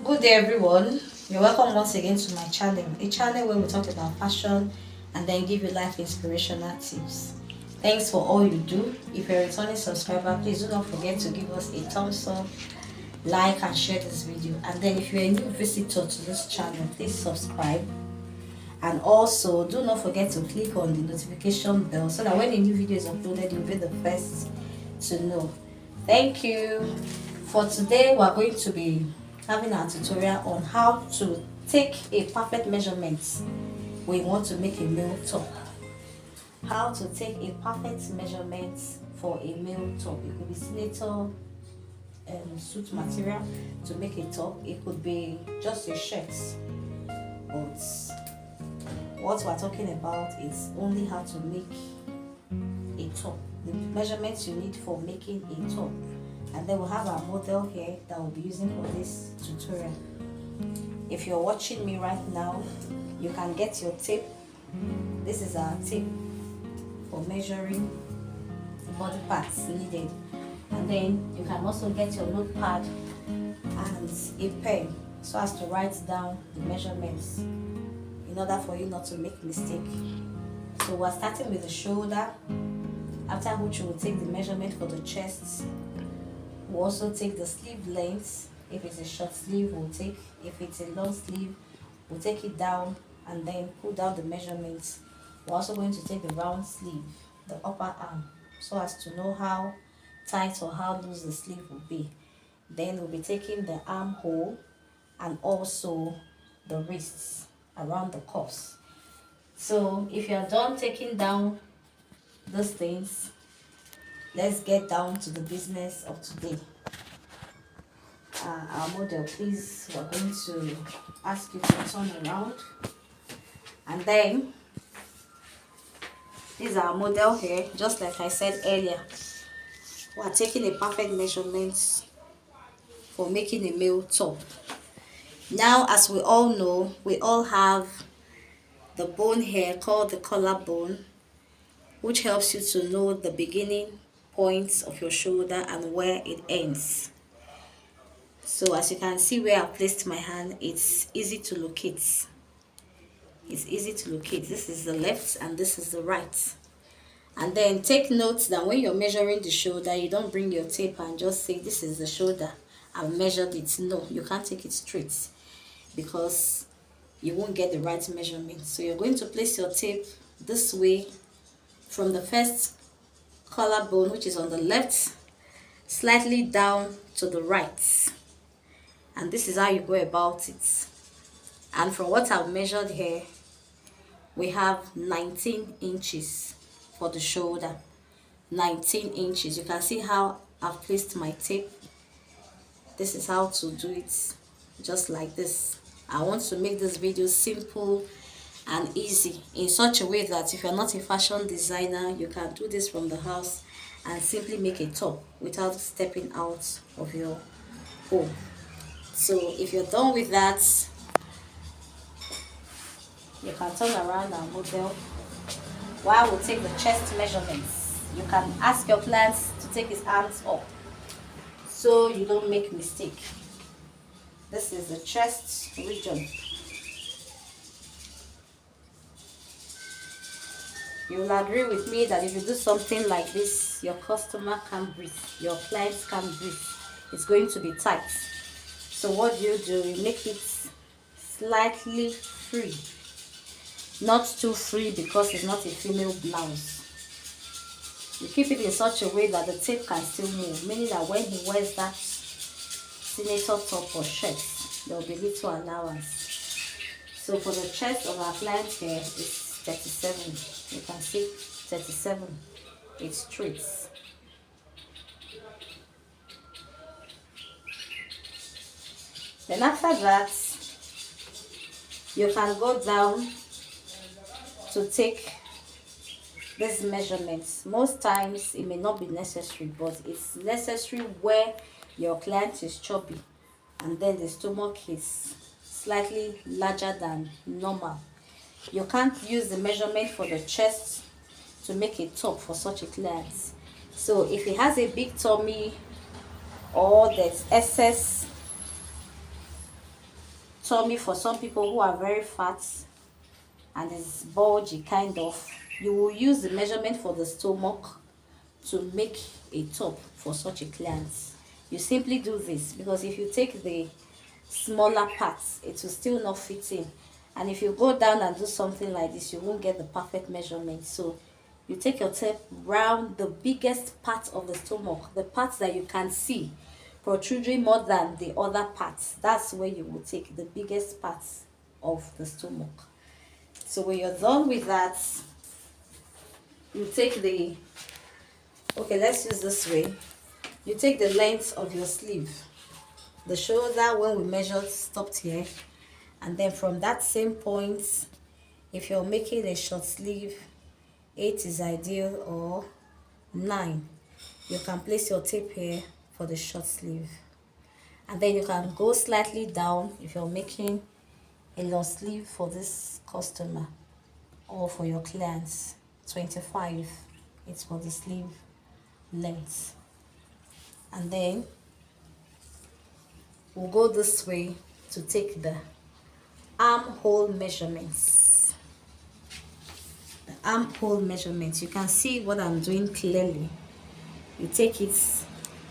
Good day, everyone. You're welcome once again to my channel, a channel where we talk about fashion and then give you life inspirational tips. Thanks for all you do. If you're a returning subscriber, please do not forget to give us a thumbs up, like and share this video. And then if you're a new visitor to this channel, please subscribe. And also do not forget to click on the notification bell so that when a new video is uploaded, you'll be the first to know. Thank you. For today, we're going to be having our tutorial on how to take a perfect measurement when you want to make a male top. How to take a perfect measurement for a male top. It could be senator suit material to make a top. It could be just a shirt. But what we're talking about is only how to make a top, the measurements you need for making a top. And then we'll have our model here that we'll be using for this tutorial. If you're watching me right now, you can get your tape. This is our tape for measuring the body parts needed. And then you can also get your notepad and a pen so as to write down the measurements in order for you not to make mistake. So we're starting with the shoulder, after which we'll take the measurement for the chest. We'll also take the sleeve length. If it's a short sleeve, we'll take. If it's a long sleeve, we'll take it down and then pull down the measurements. We're also going to take the round sleeve, the upper arm, so as to know how tight or how loose the sleeve will be. Then we'll be taking the armhole and also the wrists around the cuffs. So if you're done taking down those things, let's get down to the business of today. Our model, please, we're going to ask you to turn around. And then, this is our model here, just like I said earlier. We're taking a perfect measurement for making a male top. Now, as we all know, we all have the bone here called the collarbone, which helps you to know the beginning points of your shoulder and where it ends. So as you can see where I placed my hand, it's easy to locate. It's easy to locate. This is the left and this is the right. And then take note that when you're measuring the shoulder, you don't bring your tape and just say this is the shoulder, I've measured it. No, you can't take it straight because you won't get the right measurement. So you're going to place your tape this way from the first collarbone, which is on the left, slightly down to the right. And this is how you go about it. And from what I've measured here, we have 19 inches for the shoulder. 19 inches. You can see how I've placed my tape. This is how to do it, just like this. I want to make this video simple and easy in such a way that if you're not a fashion designer, you can do this from the house and simply make a top without stepping out of your home. So if you're done with that, you can turn around our model while we take the chest measurements. You can ask your clients to take his arms up so you don't make mistake. This is the chest region. You will agree with me that if you do something like this, your customer can't breathe, your clients can't breathe. It's going to be tight. So what do? You make it slightly free. Not too free because it's not a female blouse. You keep it in such a way that the tape can still move, meaning that when he wears that senator top or shirt, there will be little allowance. So for the chest of our client here, it's 37. You can see 37. It's straight. Then after that, you can go down to take these measurements. Most times it may not be necessary, but it's necessary where your client is chubby and then the stomach is slightly larger than normal. You can't use the measurement for the chest to make a top for such a client. So if he has a big tummy or there's excess tummy for some people who are very fat and is bulgy kind of, you will use the measurement for the stomach to make a top for such a client. You simply do this, because if you take the smaller parts, it will still not fit in, and if you go down and do something like this, you won't get the perfect measurement. So you take your tape round the biggest part of the stomach, the parts that you can see protruding more than the other parts. That's where you will take the biggest parts of the stomach. So when you're done with that, you take the, okay, let's use this way. You take the length of your sleeve, the shoulder when we measured stopped here, and then from that same point, if you're making a short sleeve, 8 is ideal, or 9, you can place your tape here for the short sleeve. And then you can go slightly down if you're making a long sleeve for this customer or for your clients. 25, it's for the sleeve length. And then we'll go this way to take the armhole measurements. The armhole measurements, you can see what I'm doing clearly. You take it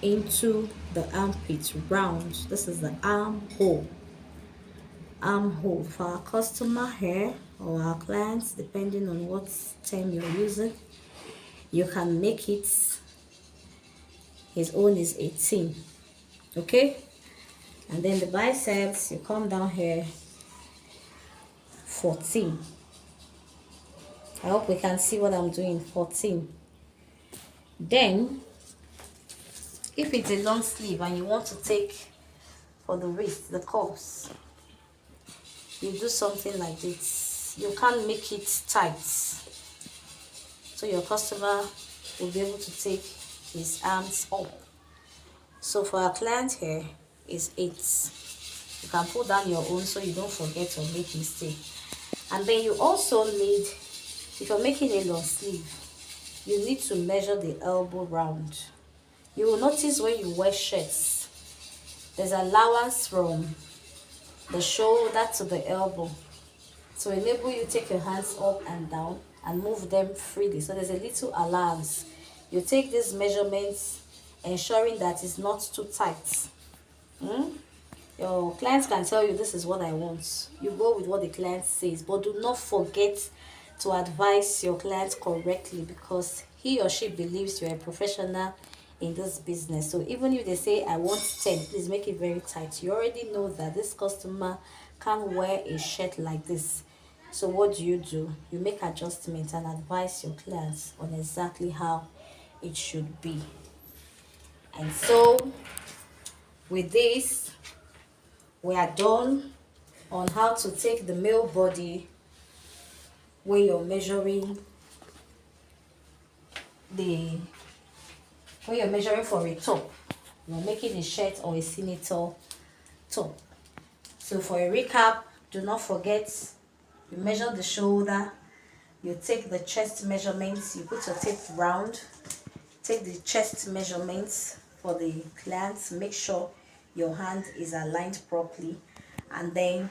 into the armpit round. This is the armhole. Armhole for our customer here or our clients, depending on what term you're using. You can make it, his own is 18, okay? And then the biceps, you come down here, 14. I hope we can see what I'm doing, 14. Then if it's a long sleeve and you want to take for the wrist, the cuffs, you do something like this. You can't make it tight, so your customer will be able to take his arms up. So for our client here is 8. You can pull down your own so you don't forget or make mistake. And then you also need, if you're making a long sleeve, you need to measure the elbow round. You will notice when you wear shirts, there's allowance from the shoulder to the elbow to enable you take your hands up and down and move them freely. So there's a little allowance. You take these measurements, ensuring that it's not too tight. Your clients can tell you, this is what I want. You go with what the client says, but do not forget to advise your client correctly, because he or she believes you're a professional in this business. So even if they say I want 10, please make it very tight. You already know that this customer can't wear a shirt like this. So what do? You make adjustments and advise your clients on exactly how it should be. And so with this, we are done on how to take the male body when you're measuring for a top. You're making a shirt or a senator top. So for a recap, do not forget, you measure the shoulder, you take the chest measurements, you put your tape round, take the chest measurements for the clients, make sure your hand is aligned properly, and then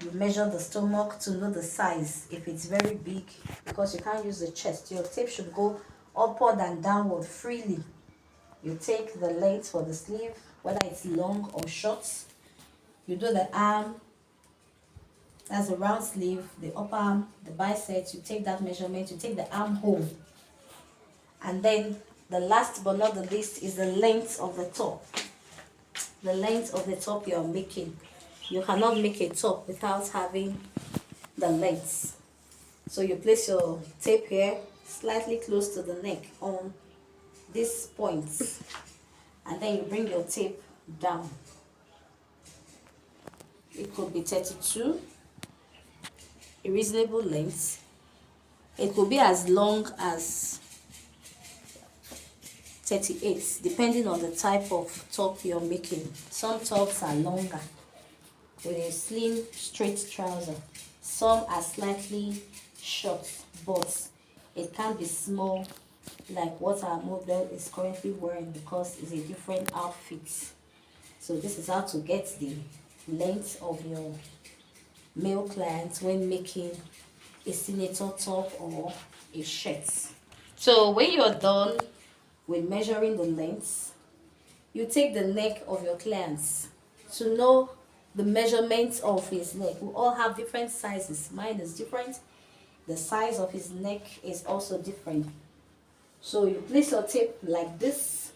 you measure the stomach to know the size. If it's very big, because you can't use the chest, your tape should go upward and downward freely. You take the length for the sleeve, whether it's long or short. You do the arm, that's the round sleeve, the upper arm, the biceps. You take that measurement, you take the armhole, and then the last but not the least is the length of the top. The length of the top you are making. You cannot make a top without having the length. So you place your tape here, slightly close to the neck on this point, and then you bring your tape down. It could be 32, a reasonable length. It could be as long as 38, depending on the type of top you're making. Some tops are longer with a slim straight trouser. Some are slightly short, but it can be small, like what our model is currently wearing, because it's a different outfit. So this is how to get the length of your male clients when making a senator top or a shirt. So when you're done with measuring the length, you take the neck of your clients to know the measurements of his neck. We all have different sizes. Mine is different. The size of his neck is also different. So you place your tape like this.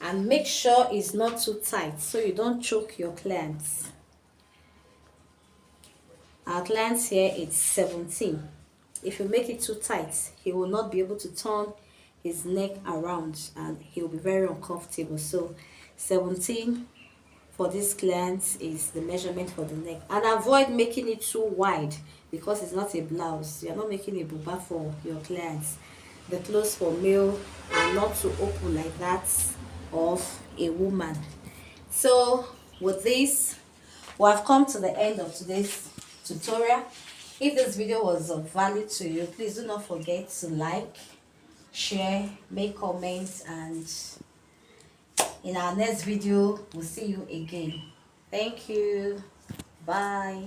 And make sure it's not too tight so you don't choke your clients. Our clients here, it's 17. If you make it too tight, he will not be able to turn his neck around and he'll be very uncomfortable. So 17 for this client is the measurement for the neck. And avoid making it too wide because it's not a blouse. You're not making a buba for your clients. The clothes for male are not too open like that of a woman. So with this, we have come to the end of today's tutorial. If this video was of value to you, please do not forget to like, share, make comments, and in our next video we'll see you again. Thank you. Bye.